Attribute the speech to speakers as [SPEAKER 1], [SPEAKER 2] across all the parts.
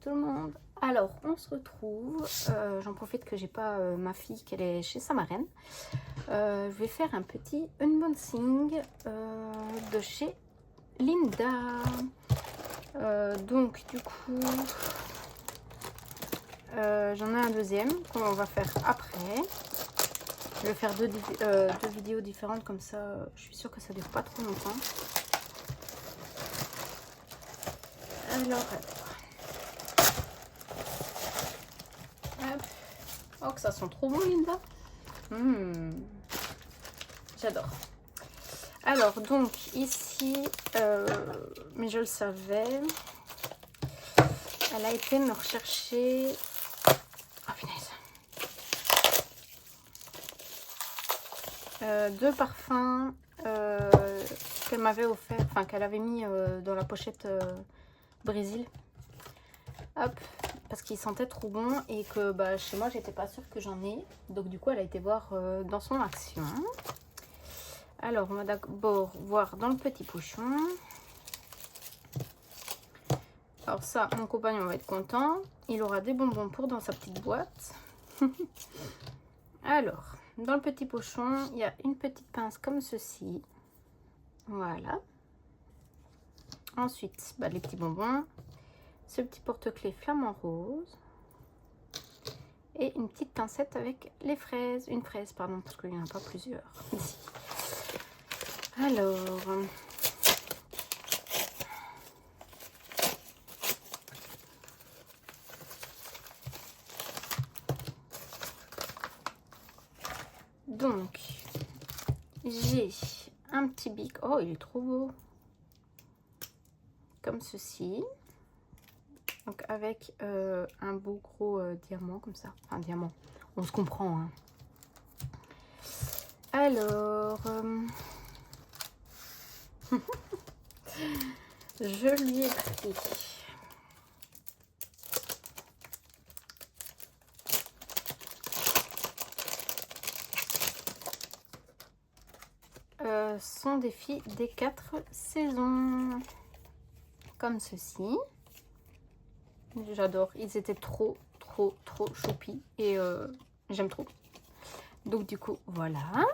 [SPEAKER 1] tout le monde. Alors, on se retrouve. J'en profite que j'ai pas ma fille, qu'elle est chez sa marraine. Je vais faire un petit unboxing de chez Linda. Donc, du coup, j'en ai un deuxième qu'on va faire après. Je vais faire deux vidéos différentes, comme ça, je suis sûre que ça dure pas trop longtemps. Alors, hop. Oh, que ça sent trop bon, Linda. J'adore. Alors, donc, ici, mais je le savais, elle a été me rechercher... Oh, punaise. Deux parfums qu'elle m'avait offert, enfin, qu'elle avait mis dans la pochette Brésil. Hop, parce qu'il sentait trop bon et que bah, chez moi j'étais pas sûre que j'en ai, donc du coup elle a été voir dans son action. Alors on va d'abord voir dans le petit pochon. Alors ça, mon compagnon va être content, il aura des bonbons pour dans sa petite boîte. Alors dans le petit pochon il y a une petite pince comme ceci, voilà. Ensuite bah, les petits bonbons, ce petit porte-clés flamant rose et une petite pincette avec les fraises, une fraise pardon, parce qu'il n'y en a pas plusieurs ici. Alors, donc j'ai un petit bic, oh il est trop beau, comme ceci. Donc avec un beau gros diamant comme ça, enfin diamant, on se comprend hein. Alors je lui ai pris son défi des 4 saisons, comme ceci. J'adore, ils étaient trop choupis et j'aime trop. Donc du coup voilà.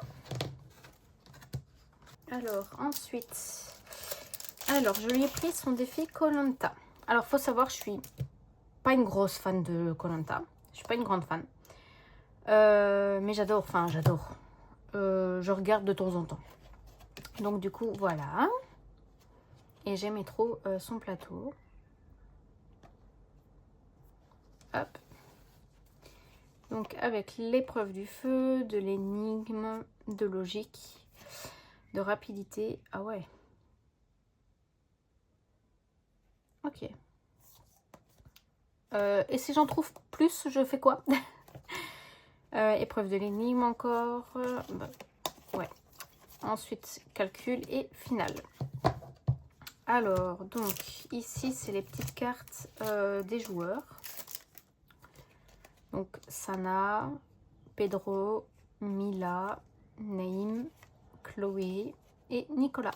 [SPEAKER 1] Alors ensuite, alors je lui ai pris son défi koh Lanta. Alors faut savoir, je suis pas une grosse fan de koh Lanta, je suis pas une grande fan, mais j'adore, enfin j'adore, je regarde de temps en temps. Donc du coup voilà, et j'aimais trop son plateau. Hop. Donc avec l'épreuve du feu, de l'énigme, de logique, de rapidité. Ah ouais. Ok. Et si j'en trouve plus, je fais quoi? Épreuve de l'énigme encore. Bah, ouais. Ensuite, calcul et finale. Alors, donc, ici, c'est les petites cartes des joueurs. Donc, Sana, Pedro, Mila, Naïm, Chloé et Nicolas.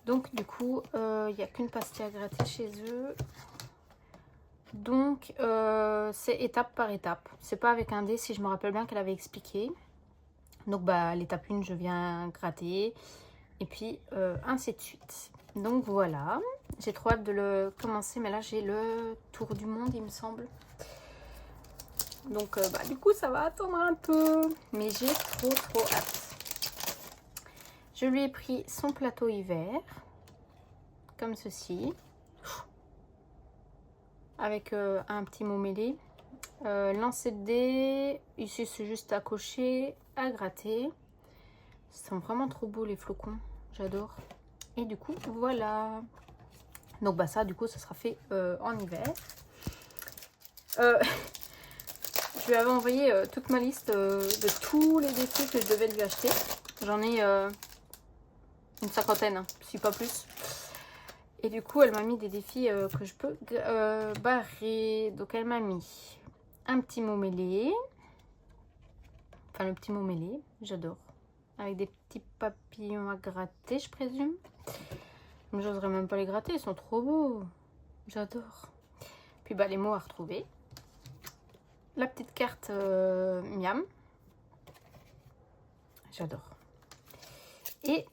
[SPEAKER 1] Donc, du coup, il n'y a qu'une pastille à gratter chez eux. Donc, c'est étape par étape. C'est pas avec un dé, si je me rappelle bien qu'elle avait expliqué. Donc, bah, l'étape 1, je viens gratter. Et puis, ainsi de suite. Donc, voilà. J'ai trop hâte de le commencer. Mais là, j'ai le tour du monde, il me semble. Donc, bah, du coup, ça va attendre un peu. Mais j'ai trop hâte. Je lui ai pris son plateau hiver. Comme ceci. Avec un petit mot mêlé. Lancer de dés. Ici, c'est juste à cocher, à gratter. Ils sont vraiment trop beaux, les flocons. J'adore. Et du coup, voilà. Donc, bah ça, du coup, ça sera fait en hiver. Je lui avais envoyé toute ma liste de tous les défis que je devais lui acheter. J'en ai une cinquantaine, hein, si pas plus. Et du coup, elle m'a mis des défis que je peux barrer. Donc, elle m'a mis un petit mot mêlé. Enfin, le petit mot mêlé, j'adore. Avec des petits papillons à gratter, je présume. J'oserais même pas les gratter, ils sont trop beaux. J'adore. Puis bah, les mots à retrouver. La petite carte Miam. J'adore. Et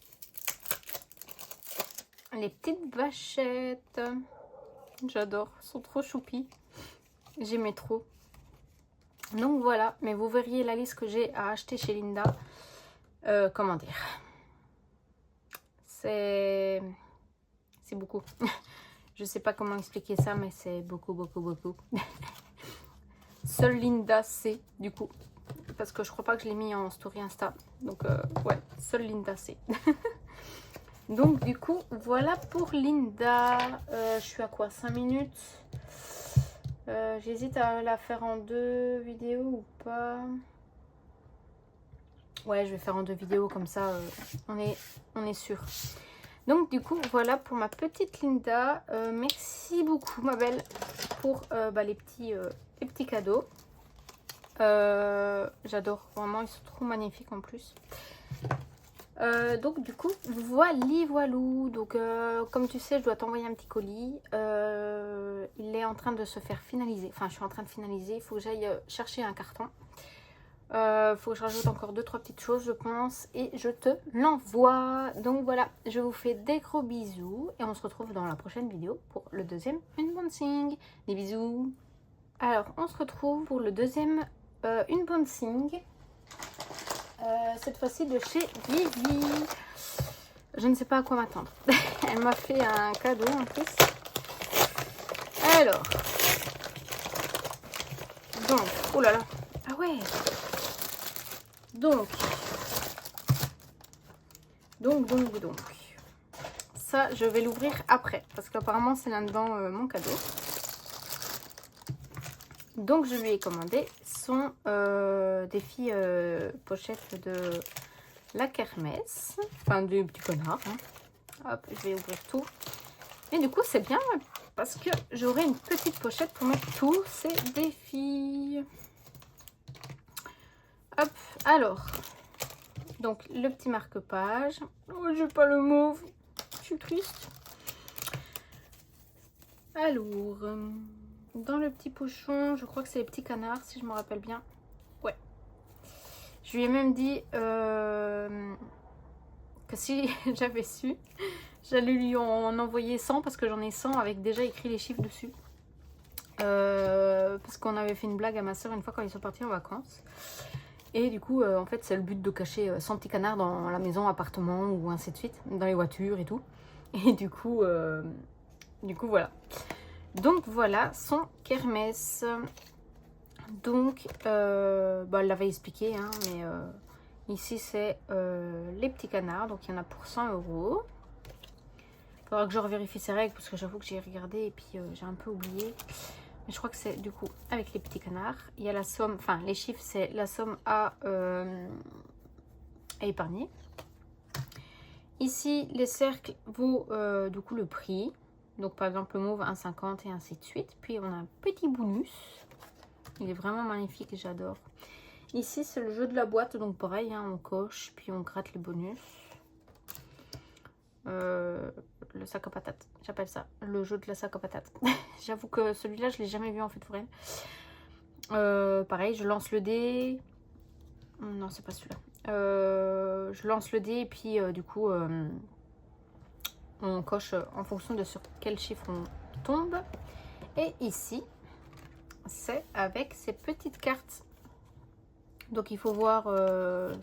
[SPEAKER 1] les petites vachettes. J'adore. Elles sont trop choupies. J'aimais trop. Donc voilà. Mais vous verriez la liste que j'ai à acheter chez Linda. Comment dire? C'est beaucoup. Je sais pas comment expliquer ça, mais c'est beaucoup, beaucoup, beaucoup. Seule Linda sait, du coup. Parce que je crois pas que je l'ai mis en story Insta. Donc, ouais, seule Linda sait. Donc, du coup, voilà pour Linda. Je suis à quoi? 5 minutes. J'hésite à la faire en 2 vidéos ou pas. Ouais, je vais faire en 2 vidéos, comme ça, on est sûr. Donc, du coup, voilà pour ma petite Linda. Merci beaucoup, ma belle, pour bah, les petits cadeaux. J'adore, vraiment, ils sont trop magnifiques en plus. Donc, du coup, voilou. Donc, comme tu sais, je dois t'envoyer un petit colis. Il est en train de se faire finaliser. Enfin, je suis en train de finaliser. Il faut que j'aille chercher un carton. Faut que je rajoute encore 2-3 petites choses, je pense, et je te l'envoie. Donc voilà, je vous fais des gros bisous et on se retrouve dans la prochaine vidéo pour le deuxième unboxing. Des bisous. Alors, on se retrouve pour le deuxième unboxing. Cette fois-ci de chez Vivi. Je ne sais pas à quoi m'attendre. Elle m'a fait un cadeau en plus. Alors, donc, oh là là, ah ouais. Donc, ça, je vais l'ouvrir après, parce qu'apparemment, c'est là-dedans mon cadeau. Donc, je lui ai commandé son défi pochette de la kermesse, enfin, du petit connard. Hein. Hop, je vais ouvrir tout. Et du coup, c'est bien, parce que j'aurai une petite pochette pour mettre tous ces défis. Hop, alors... Donc, le petit marque-page. Oh, j'ai pas le mauve. Je suis triste. Alors, dans le petit pochon, je crois que c'est les petits canards, si je me rappelle bien. Ouais. Je lui ai même dit que si j'avais su, j'allais lui en envoyer 100 parce que j'en ai 100 avec déjà écrit les chiffres dessus. Parce qu'on avait fait une blague à ma soeur une fois quand ils sont partis en vacances. Et du coup, en fait, c'est le but de cacher 100 petits canards dans la maison, appartement ou ainsi de suite, dans les voitures et tout. Et du coup, voilà. Donc voilà, son kermesse. Donc, bah, elle l'avait expliqué, hein, mais ici c'est les petits canards. Donc il y en a pour 100 €. Il faudra que je revérifie ces règles parce que j'avoue que j'ai regardé et puis j'ai un peu oublié. Mais je crois que c'est du coup avec les petits canards. Il y a la somme, enfin les chiffres, c'est la somme à épargner. Ici, les cercles vaut du coup le prix. Donc par exemple le mauve 1,50 et ainsi de suite. Puis on a un petit bonus. Il est vraiment magnifique et j'adore. Ici c'est le jeu de la boîte. Donc pareil, hein, on coche puis on gratte les bonus. Le sac à patates, j'appelle ça le jeu de la sac à patates. J'avoue que celui-là je l'ai jamais vu en fait pour elle. Pareil, je lance le dé. Non, c'est pas celui-là. Je lance le dé et puis du coup on coche en fonction de sur quel chiffre on tombe. Et ici c'est avec ces petites cartes. Donc il faut voir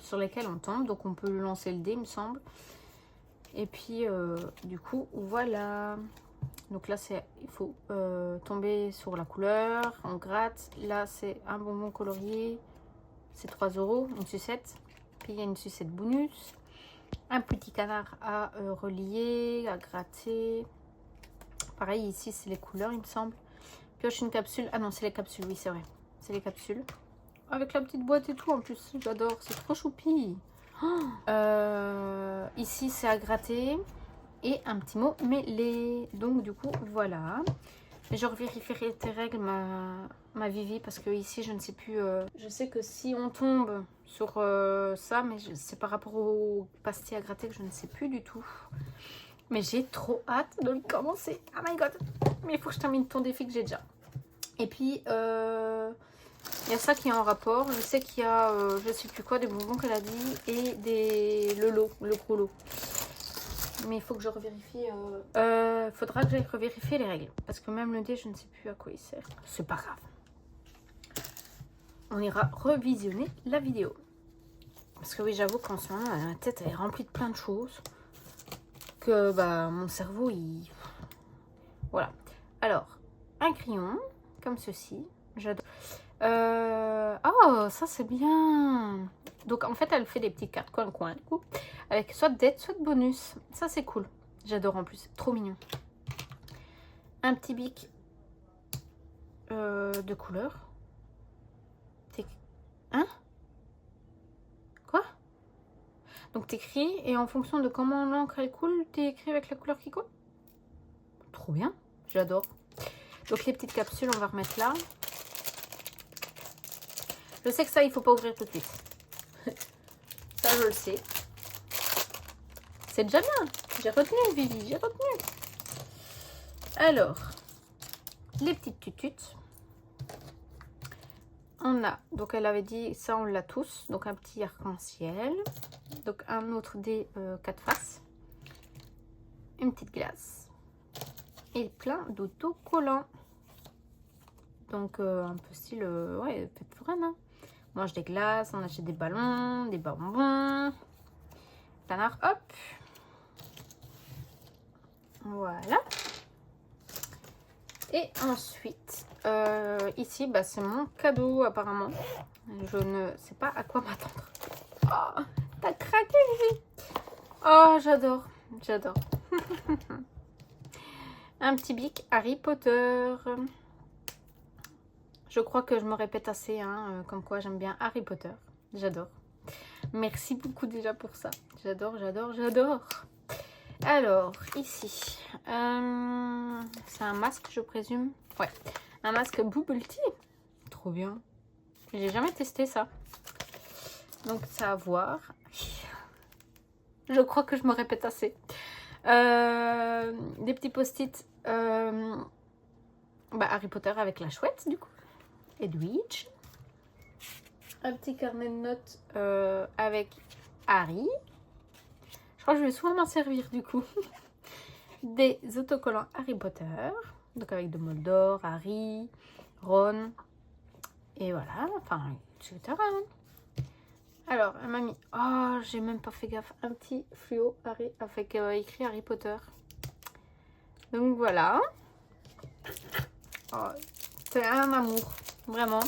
[SPEAKER 1] sur lesquelles on tombe. Donc on peut lancer le dé, il me semble. Et puis du coup voilà. Donc là c'est il faut tomber sur la couleur, on gratte. Là c'est un bonbon colorié, c'est 3 €, une sucette. Puis il y a une sucette bonus, un petit canard à relier, à gratter. Pareil ici c'est les couleurs il me semble. Pioche une capsule, ah non c'est les capsules, oui c'est vrai, c'est les capsules. Avec la petite boîte et tout en plus, j'adore, c'est trop choupi. Ici c'est à gratter et un petit mot mêlé. Donc du coup voilà, je revérifierai tes règles ma Vivi parce que ici je ne sais plus. Je sais que si on tombe sur ça, mais c'est par rapport au pastis à gratter que je ne sais plus du tout. Mais j'ai trop hâte de le commencer. Oh my god, mais il faut que je termine ton défi que j'ai déjà. Et puis, il y a ça qui est en rapport. Je sais qu'il y a, je sais plus quoi, des bonbons qu'elle a dit et le lot, le gros lot. Mais il faut que je revérifie. Faudra que j'aille revérifier les règles. Parce que même le dé, je ne sais plus à quoi il sert. C'est pas grave. On ira revisionner la vidéo. Parce que oui, j'avoue qu'en ce moment, ma tête elle est remplie de plein de choses. Que bah, mon cerveau, il... Voilà. Alors, un crayon, comme ceci. J'adore. Oh, ça c'est bien. Donc en fait, elle fait des petites cartes coin-coin, du coup. Avec soit d'aide, soit de bonus. Ça c'est cool. J'adore en plus. Trop mignon. Un petit bic de couleur. Hein? Quoi? Donc t'écris et en fonction de comment l'encre elle coule, t'écris avec la couleur qui coule? Trop bien. J'adore. Donc les petites capsules, on va remettre là. Je sais que ça, il faut pas ouvrir tout de suite. Ça, je le sais. C'est déjà bien. J'ai retenu, Vivi, j'ai retenu. Alors, les petites tututes. On a, donc elle avait dit, ça on l'a tous. Donc un petit arc-en-ciel. Donc un autre des 4 faces. Une petite glace. Et plein d'autocollants. Donc un peu style, ouais, fête foraine. Hein. On mange des glaces, on achète des ballons, des bonbons. Canard, hop. Voilà. Et ensuite, ici, bah, c'est mon cadeau apparemment. Je ne sais pas à quoi m'attendre. Oh, t'as craqué, Vivi. Oh, j'adore, j'adore. Un petit bic Harry Potter. Je crois que je me répète assez, hein, comme quoi j'aime bien Harry Potter. J'adore. Merci beaucoup déjà pour ça. J'adore, j'adore, j'adore. Alors, ici, c'est un masque, je présume. Ouais, un masque Bubble Tea. Trop bien. J'ai jamais testé ça. Donc, ça à voir. Je crois que je me répète assez. Des petits post-it Harry Potter avec la chouette, du coup. Edwidge. Un petit carnet de notes avec Harry. Je crois que je vais souvent m'en servir du coup. Des autocollants Harry Potter. Donc avec Dumbledore, Harry, Ron. Et voilà. Enfin, etc. Alors, elle m'a mis... Oh, j'ai même pas fait gaffe. Un petit fluo Harry avec écrit Harry Potter. Donc voilà. Oh, c'est un amour. Vraiment.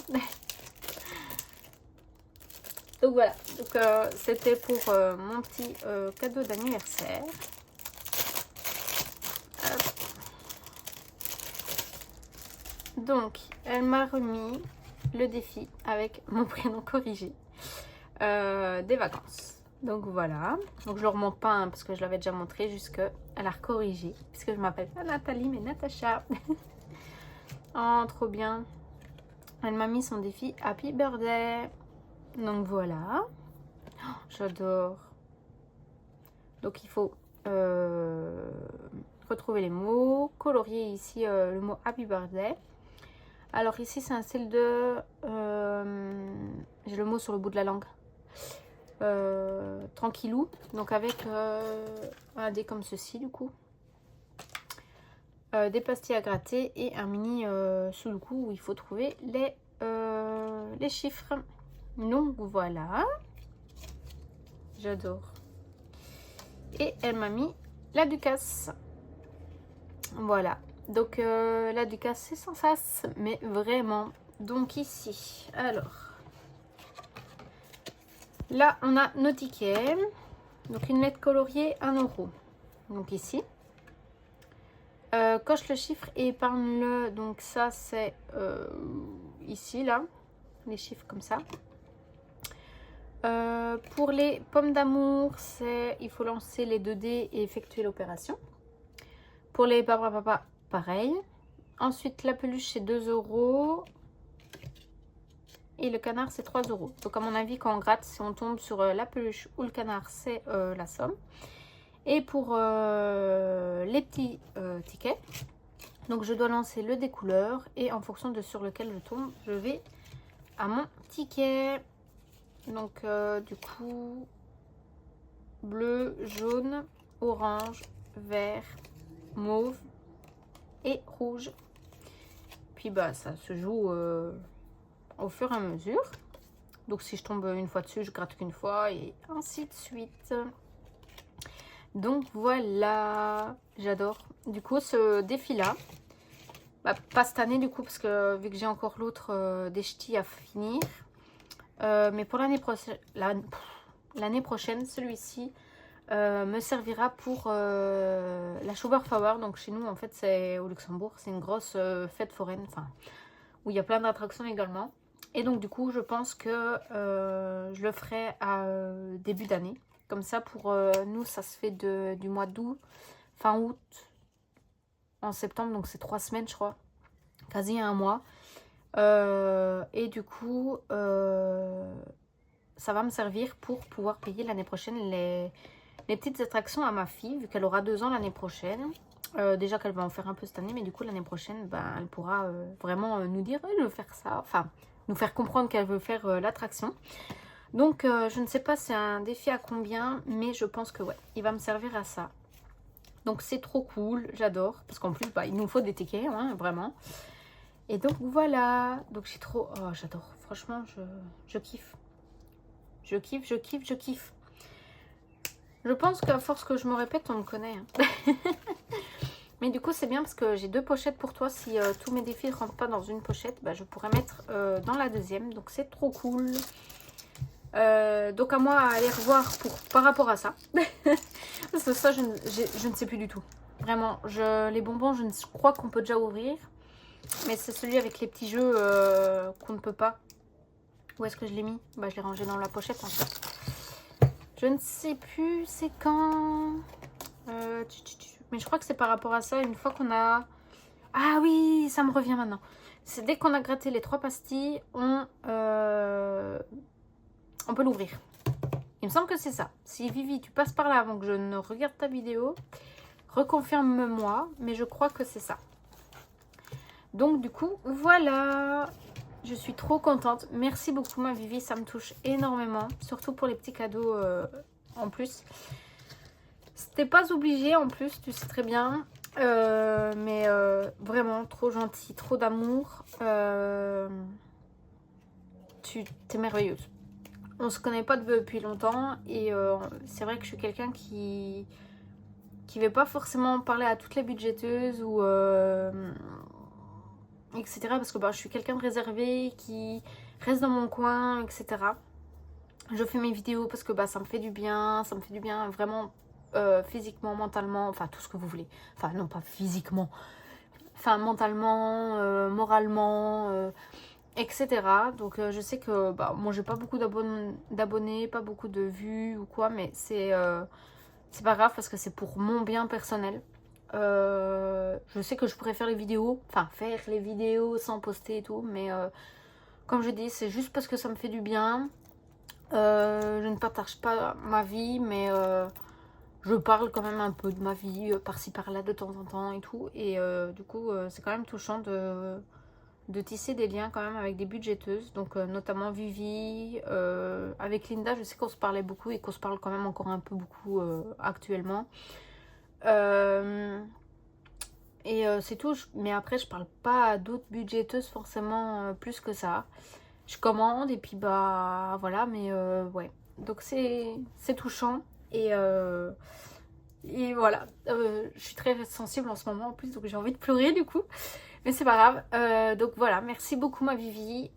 [SPEAKER 1] Donc voilà, donc c'était pour mon petit cadeau d'anniversaire. Donc, elle m'a remis le défi avec mon prénom corrigé des vacances. Donc voilà, donc je ne remonte pas hein, parce que je l'avais déjà montré jusqu'à la corrigé. Puisque je m'appelle pas Nathalie mais Natacha. Oh, trop bien. Elle m'a mis son défi Happy Birthday. Donc voilà, oh, j'adore. Donc il faut retrouver les mots, colorier ici le mot Happy Birthday. Alors ici c'est un style de, j'ai le mot sur le bout de la langue, tranquillou. Donc avec un dé comme ceci du coup, des pastilles à gratter et un mini sous le cou où il faut trouver les chiffres. Donc voilà, j'adore. Et elle m'a mis la Ducasse. Voilà, donc la Ducasse c'est sans sas, mais vraiment. Donc ici, alors, là on a nos tickets. Donc une lettre coloriée, 1 €. Donc ici, coche le chiffre et épargne-le. Donc ça c'est ici, là, les chiffres comme ça. Pour les pommes d'amour, il faut lancer les 2 dés et effectuer l'opération. Pour les papa, pareil. Ensuite, la peluche, c'est 2 €. Et le canard, c'est 3 €. Donc, à mon avis, quand on gratte, si on tombe sur la peluche ou le canard, c'est la somme. Et pour les petits tickets, Donc je dois lancer le découleur et en fonction de sur lequel je tombe, je vais à mon ticket. Donc du coup, bleu, jaune, orange, vert, mauve et rouge. Puis bah ça se joue au fur et à mesure. Donc si je tombe une fois dessus, je gratte qu'une fois et ainsi de suite. Donc voilà, j'adore. Du coup ce défi là, bah, pas cette année du coup parce que vu que j'ai encore l'autre des ch'tis à finir. Mais pour l'année prochaine, celui-ci me servira pour la Schauberfauer. Donc chez nous en fait c'est au Luxembourg, c'est une grosse fête foraine, enfin où il y a plein d'attractions également. Et donc du coup je pense que je le ferai à début d'année. Comme ça pour nous ça se fait du mois d'août, fin août, en septembre, donc c'est 3 semaines je crois, quasi un mois. Et du coup ça va me servir pour pouvoir payer l'année prochaine les petites attractions à ma fille, vu qu'elle aura 2 ans l'année prochaine. Déjà qu'elle va en faire un peu cette année, mais du coup l'année prochaine, ben, elle pourra vraiment nous dire je veux faire ça, enfin nous faire comprendre qu'elle veut faire l'attraction. Donc je ne sais pas c'est un défi à combien, mais je pense que ouais, il va me servir à ça. Donc c'est trop cool, j'adore, parce qu'en plus bah, il nous faut des tickets, hein, vraiment. Et donc voilà, donc j'ai trop, oh j'adore, franchement je kiffe. Je kiffe, je kiffe, je kiffe. Je pense qu'à force que je me répète, on me connaît. Hein. Mais du coup, c'est bien parce que j'ai 2 pochettes pour toi. Si tous mes défis ne rentrent pas dans une pochette, bah, je pourrais mettre dans la deuxième. Donc, c'est trop cool. Donc, à moi à aller revoir par rapport à ça. Parce que ça, je ne sais plus du tout. Vraiment, les bonbons, je crois qu'on peut déjà ouvrir. Mais c'est celui avec les petits jeux qu'on ne peut pas. Où est-ce que je l'ai mis? Bah, je l'ai rangé dans la pochette en fait. Je ne sais plus c'est quand. Mais je crois que c'est par rapport à ça. Une fois qu'on a... Ah oui, ça me revient maintenant. C'est dès qu'on a gratté les 3 pastilles, on peut l'ouvrir. Il me semble que c'est ça. Si Vivi, tu passes par là avant que je ne regarde ta vidéo, reconfirme-moi. Mais je crois que c'est ça. Donc du coup, voilà. Je suis trop contente. Merci beaucoup ma Vivi, ça me touche énormément. Surtout pour les petits cadeaux en plus. C'était pas obligé en plus, tu sais très bien. Mais vraiment trop gentil, trop d'amour. T'es merveilleuse. On se connaît pas depuis longtemps. Et c'est vrai que je suis quelqu'un qui veut pas forcément parler à toutes les budgéteuses ou... etc. Parce que bah, je suis quelqu'un de réservé qui reste dans mon coin, etc. Je fais mes vidéos parce que bah, ça me fait du bien. Ça me fait du bien vraiment physiquement, mentalement, enfin tout ce que vous voulez. Enfin non, pas physiquement. Enfin mentalement, moralement, etc. Donc je sais que bah, moi j'ai pas beaucoup d'abonnés, pas beaucoup de vues ou quoi. Mais c'est pas grave parce que c'est pour mon bien personnel. Je sais que je pourrais faire les vidéos, sans poster et tout, mais comme je dis, c'est juste parce que ça me fait du bien. Je ne partage pas ma vie, mais je parle quand même un peu de ma vie par-ci par-là de temps en temps et tout. Et du coup, c'est quand même touchant de tisser des liens quand même avec des budgéteuses, donc notamment Vivi, avec Linda, je sais qu'on se parlait beaucoup et qu'on se parle quand même encore un peu beaucoup actuellement. C'est tout, mais après je parle pas à d'autres budgéteuses forcément plus que ça. Je commande et puis bah voilà, mais ouais. Donc c'est touchant et voilà. Je suis très sensible en ce moment en plus, donc j'ai envie de pleurer du coup. Mais c'est pas grave. Donc voilà, merci beaucoup ma Vivi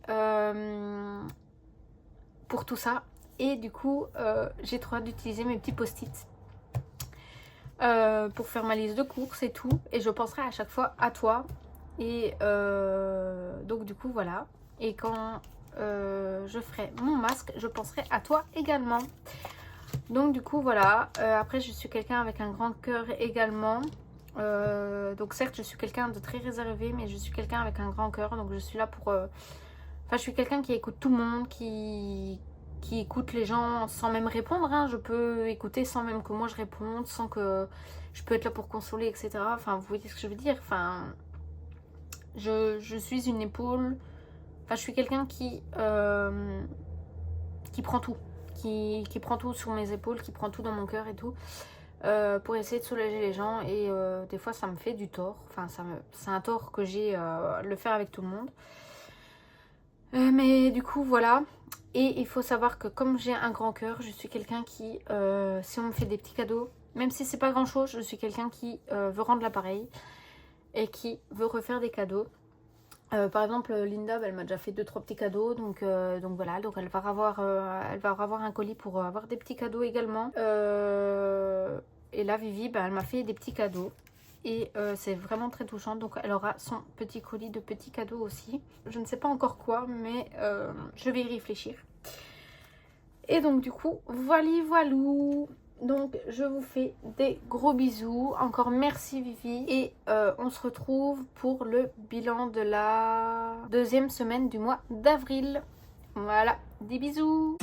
[SPEAKER 1] pour tout ça. Et du coup, j'ai trop hâte d'utiliser mes petits post-it. Pour faire ma liste de courses et tout, et je penserai à chaque fois à toi. Et donc du coup voilà, et quand je ferai mon masque, je penserai à toi également. Donc du coup voilà, après je suis quelqu'un avec un grand cœur également. Donc certes je suis quelqu'un de très réservé, mais je suis quelqu'un avec un grand cœur, donc je suis là pour... Enfin je suis quelqu'un qui écoute tout le monde, qui écoute les gens sans même répondre, hein. Je peux écouter sans même que moi je réponde, sans que je peux être là pour consoler, etc. Enfin, vous voyez ce que je veux dire. Enfin, Je suis une épaule, enfin je suis quelqu'un qui prend tout, qui prend tout sur mes épaules, qui prend tout dans mon cœur et tout, pour essayer de soulager les gens. Et des fois ça me fait du tort, enfin c'est un tort que j'ai le faire avec tout le monde. Mais du coup voilà. Et il faut savoir que comme j'ai un grand cœur, je suis quelqu'un qui, si on me fait des petits cadeaux, même si c'est pas grand chose, je suis quelqu'un qui veut rendre l'appareil et qui veut refaire des cadeaux. Par exemple, Linda, elle m'a déjà fait 2-3 petits cadeaux, donc voilà, donc elle va avoir un colis pour avoir des petits cadeaux également. Et là, Vivi, elle m'a fait des petits cadeaux. Et c'est vraiment très touchant, donc elle aura son petit colis de petits cadeaux aussi. Je ne sais pas encore quoi, mais je vais y réfléchir. Et donc du coup, voilou. Donc je vous fais des gros bisous. Encore merci Vivi. Et on se retrouve pour le bilan de la 2e semaine du mois d'avril. Voilà, des bisous.